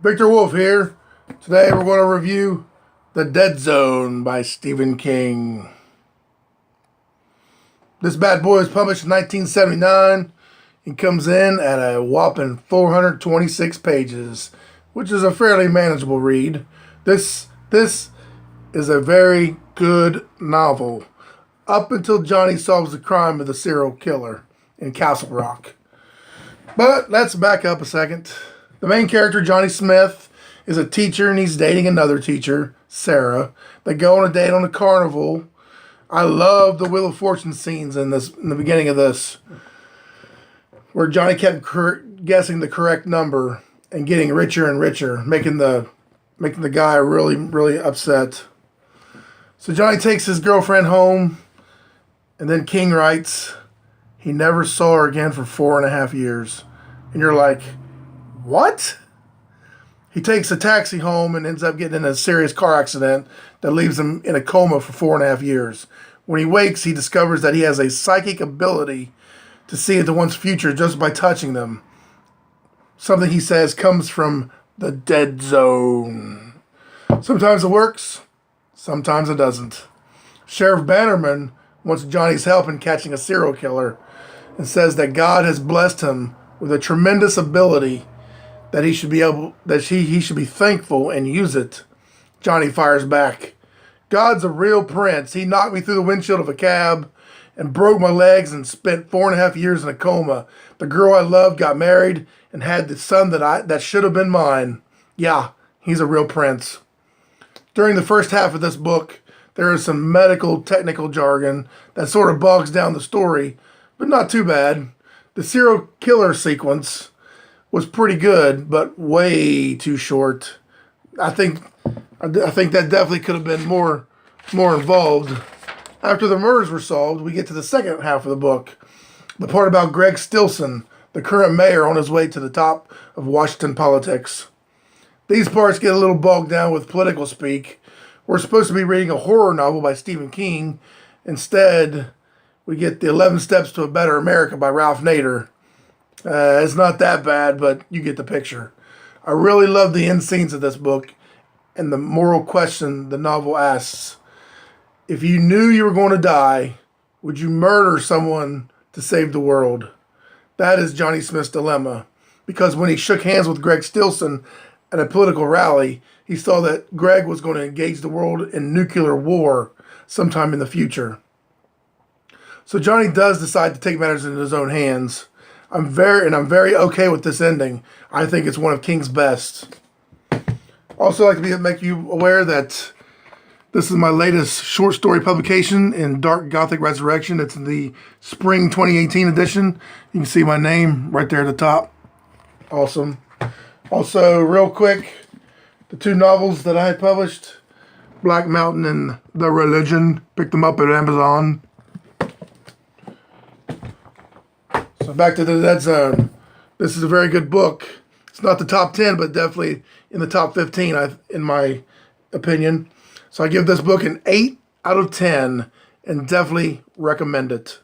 Viktor Wolfe here. Today we're going to review The Dead Zone by Stephen King. This bad boy was published in 1979 and comes in at a whopping 426 pages, which is a fairly manageable read. This is a very good novel, up until Johnny solves the crime of the serial killer in Castle Rock. But let's back up a second. The main character, Johnny Smith, is a teacher and he's dating another teacher, Sarah. They go on a date on a carnival. I love the Wheel of Fortune scenes in the beginning of this, where Johnny kept guessing the correct number and getting richer and richer, making the guy really upset. So Johnny takes his girlfriend home, and then King writes, he never saw her again for 4.5 years. And you're like, what? He takes a taxi home and ends up getting in a serious car accident that leaves him in a coma for 4.5 years. When he wakes, he discovers that he has a psychic ability to see into one's future just by touching them. Something he says comes from the dead zone. Sometimes it works, sometimes it doesn't. Sheriff Bannerman wants Johnny's help in catching a serial killer and says that God has blessed him with a tremendous ability that he should be thankful and use it. Johnny fires back. God's a real prince. He knocked me through the windshield of a cab and broke my legs and spent 4.5 years in a coma. The girl I loved got married and had the son that should have been mine. Yeah, he's a real prince. During the first half of this book, there is some medical technical jargon that sort of bogs down the story, but not too bad. The serial killer sequence was pretty good, but way too short. I think that definitely could have been more involved. After the murders were solved, we get to the second half of the book, the part about Greg Stilson, the current mayor on his way to the top of Washington politics. These parts get a little bogged down with political speak. We're supposed to be reading a horror novel by Stephen King. Instead, we get the 11 Steps to a Better America by Ralph Nader. It's not that bad, but you get the picture. I really love the end scenes of this book and the moral question the novel asks. If you knew you were going to die, would you murder someone to save the world? That is Johnny Smith's dilemma. Because when he shook hands with Greg Stilson at a political rally, he saw that Greg was going to engage the world in nuclear war sometime in the future. So Johnny does decide to take matters into his own hands. I'm very okay with this ending. I think it's one of King's best. Also, like to make you aware that this is my latest short story publication in Dark Gothic Resurrection. It's in the Spring 2018 edition. You can see my name right there at the top. Awesome. Also, real quick, the two novels that I had published, Black Mountain and The Religion, picked them up at Amazon. So back to The Dead Zone. This is a very good book. It's not the top 10, but definitely in the top 15, in my opinion. So I give this book an 8 out of 10 and definitely recommend it.